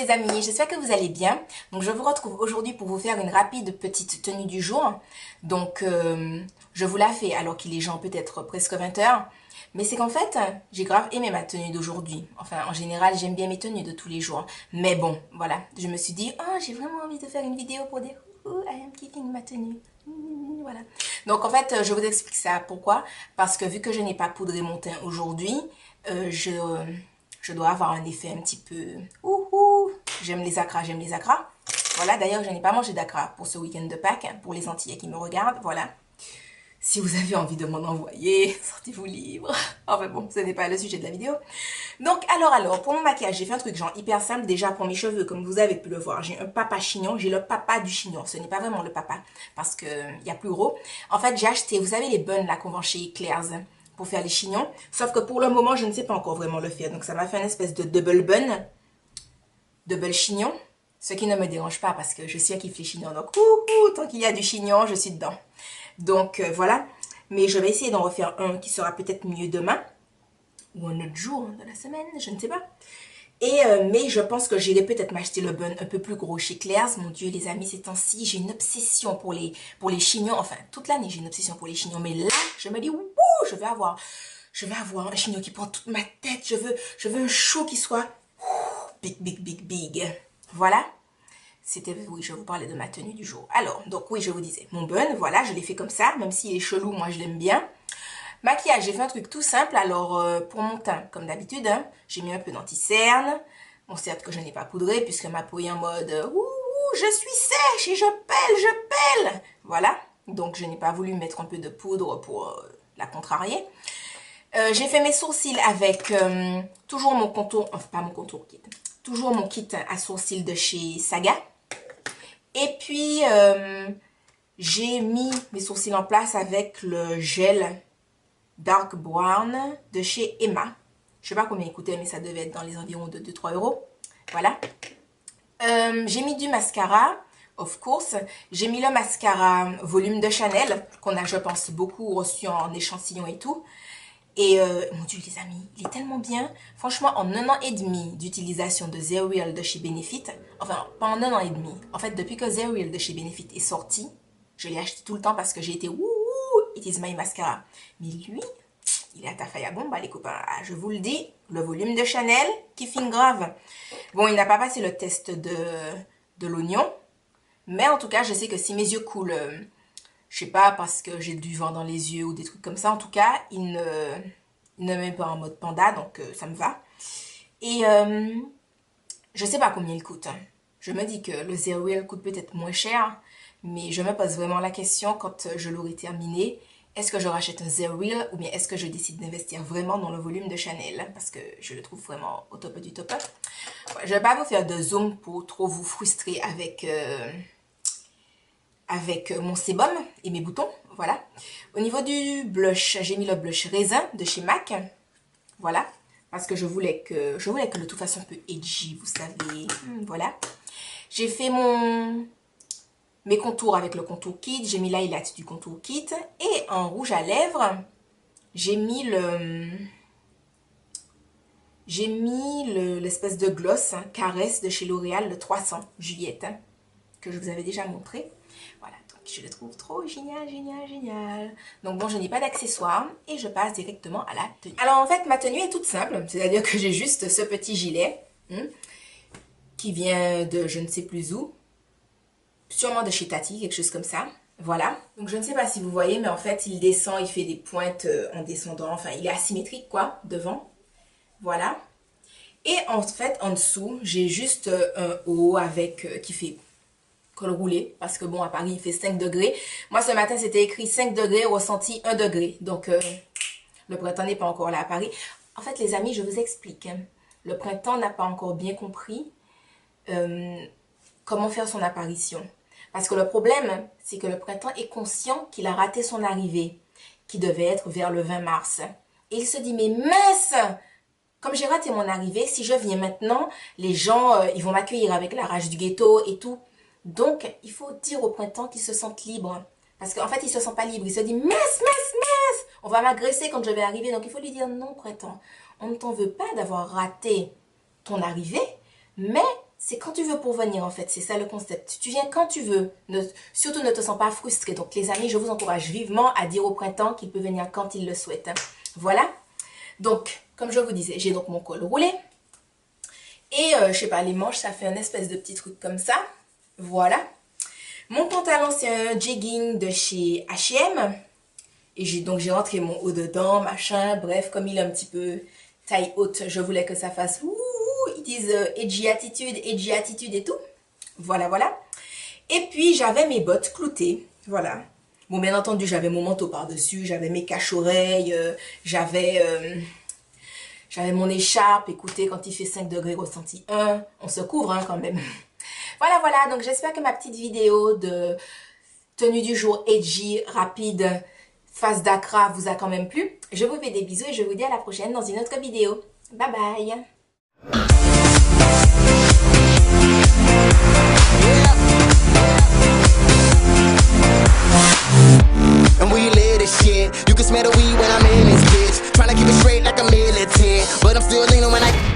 les amis, j'espère que vous allez bien. Donc je vous retrouve aujourd'hui pour vous faire une rapide petite tenue du jour. Donc je vous la fais alors qu'il est genre peut-être presque 20 heures. Mais c'est qu'en fait, j'ai grave aimé ma tenue d'aujourd'hui. Enfin, en général, j'aime bien mes tenues de tous les jours. Mais bon, voilà, je me suis dit, oh, j'ai vraiment envie de faire une vidéo pour dire, oh, I am keeping ma tenue. Voilà. Donc en fait, je vous explique ça. Pourquoi? Parce que vu que je n'ai pas poudré mon teint aujourd'hui, je dois avoir un effet un petit peu... Ouhou, j'aime les acras, j'aime les acras. Voilà, d'ailleurs, je n'ai pas mangé d'acras pour ce week-end de Pâques, pour les Antillais qui me regardent, voilà. Si vous avez envie de m'en envoyer, sortez-vous libre. Enfin bon, ce n'est pas le sujet de la vidéo. Donc, alors, pour mon maquillage, j'ai fait un truc genre hyper simple. Déjà, pour mes cheveux, comme vous avez pu le voir, j'ai un papa chignon. J'ai le papa du chignon. Ce n'est pas vraiment le papa, parce qu'il y a plus gros. En fait, j'ai acheté, vous savez, les buns là qu'on vend chez Claire's pour faire les chignons. Sauf que pour le moment, je ne sais pas encore vraiment le faire. Donc, ça m'a fait une espèce de double bun, double chignon. Ce qui ne me dérange pas parce que je suis à kiffer les chignons. Donc, tant qu'il y a du chignon, je suis dedans. Donc voilà, mais je vais essayer d'en refaire un qui sera peut-être mieux demain ou un autre jour de la semaine, je ne sais pas. Et mais je pense que j'irai peut-être m'acheter le bun un peu plus gros chez Claire's. Mon Dieu les amis, ces temps-ci, j'ai une obsession pour les chignons. Enfin, toute l'année j'ai une obsession pour les chignons, mais là, je me dis wouh, je vais avoir un chignon qui prend toute ma tête. Je veux un chou qui soit big. Voilà. C'était, oui, je vous parlais de ma tenue du jour. Alors, donc oui, je vous disais, mon bun, voilà, je l'ai fait comme ça, même s'il est chelou, moi je l'aime bien. Maquillage, j'ai fait un truc tout simple, alors pour mon teint, comme d'habitude, hein, j'ai mis un peu d'anti-cerne. Bon, certes que je n'ai pas poudré, puisque ma peau est en mode, ouh, je suis sèche et je pèle. Voilà, donc je n'ai pas voulu mettre un peu de poudre pour la contrarier. J'ai fait mes sourcils avec toujours mon contour, enfin pas mon contour kit, toujours mon kit à sourcils de chez Saga. Et puis, j'ai mis mes sourcils en place avec le gel Dark Brown de chez Emma. Je sais pas combien il coûtait, mais ça devait être dans les environs de 2-3 euros. Voilà. J'ai mis du mascara, of course. J'ai mis le mascara volume de Chanel, qu'on a, je pense, beaucoup reçu en échantillon et tout. Et mon Dieu les amis, il est tellement bien. Franchement, en 1 an et demi d'utilisation de The Real de chez Benefit, enfin pas en 1 an et demi, en fait depuis que The Real de chez Benefit est sorti, je l'ai acheté tout le temps parce que j'ai été wouhou, it is my mascara. Mais lui, il est à ta faille à bombe les copains. Ah, je vous le dis, le volume de Chanel, qui fin grave. Bon, il n'a pas passé le test de l'oignon, mais en tout cas, je sais que si mes yeux coulent... je sais pas, parce que j'ai du vent dans les yeux ou des trucs comme ça. En tout cas, il ne met pas en mode panda, donc ça me va. Et je sais pas combien il coûte. Je me dis que le Zero Real coûte peut-être moins cher, mais je me pose vraiment la question quand je l'aurai terminé. Est-ce que je rachète un Zero Real ou bien est-ce que je décide d'investir vraiment dans le volume de Chanel? Parce que je le trouve vraiment au top du top. Ouais, je vais pas vous faire de zoom pour trop vous frustrer avec mon sébum et mes boutons, voilà. Au niveau du blush, j'ai mis le blush raisin de chez MAC, voilà, parce que je voulais que de toute façon un peu edgy, vous savez, voilà. J'ai fait mes contours avec le contour kit, j'ai mis l'highlight du contour kit, et en rouge à lèvres, j'ai mis l'espèce de gloss, hein, Caresse de chez L'Oréal, le 300 Juliette, hein, que je vous avais déjà montré. Voilà, donc je le trouve trop génial. Donc bon, je n'ai pas d'accessoires et je passe directement à la tenue. Alors en fait, ma tenue est toute simple, c'est-à-dire que j'ai juste ce petit gilet qui vient de je ne sais plus où, sûrement de chez Tati, quelque chose comme ça. Voilà, donc je ne sais pas si vous voyez, mais en fait, il descend, il fait des pointes en descendant, enfin, il est asymétrique quoi, devant. Voilà. Et en fait, en dessous, j'ai juste un haut avec qui fait col roulé, parce que bon, à Paris, il fait 5 degrés. Moi, ce matin, c'était écrit 5 degrés, ressenti 1 degré. Donc, le printemps n'est pas encore là à Paris. En fait, les amis, je vous explique. Hein. Le printemps n'a pas encore bien compris comment faire son apparition. Parce que le problème, c'est que le printemps est conscient qu'il a raté son arrivée, qui devait être vers le 20 mars. Et il se dit, mais mince! Comme j'ai raté mon arrivée, si je viens maintenant, les gens, ils vont m'accueillir avec la rage du ghetto et tout. Donc, il faut dire au printemps qu'ils se sentent libres. Parce qu'en fait, ils ne se sentent pas libres. Ils se disent, mince, on va m'agresser quand je vais arriver. Donc, il faut lui dire, non, printemps, on ne t'en veut pas d'avoir raté ton arrivée, mais c'est quand tu veux pour venir en fait, c'est ça le concept. Tu viens quand tu veux, surtout ne te sens pas frustré. Donc les amis, je vous encourage vivement à dire au printemps qu'il peut venir quand il le souhaite. Voilà, donc comme je vous disais, j'ai donc mon col roulé. Et je sais pas, les manches, ça fait un espèce de petit truc comme ça. Voilà. Mon pantalon, c'est un jegging de chez H&M. Et j'ai rentré mon haut dedans, machin. Bref, comme il est un petit peu taille haute, je voulais que ça fasse ils disent edgy attitude et tout. Voilà, voilà. Et puis, j'avais mes bottes cloutées. Voilà. Bon, bien entendu, j'avais mon manteau par-dessus, j'avais mes cache-oreilles, j'avais mon écharpe. Écoutez, quand il fait 5 degrés ressenti 1, on se couvre hein, quand même. Voilà, voilà. Donc, j'espère que ma petite vidéo de tenue du jour edgy, rapide, face d'Accra vous a quand même plu. Je vous fais des bisous et je vous dis à la prochaine dans une autre vidéo. Bye bye. And we live this shit. You can smell the weed when I'm in this bitch. Tryna keep it straight like a militant, but I'm still leaning when I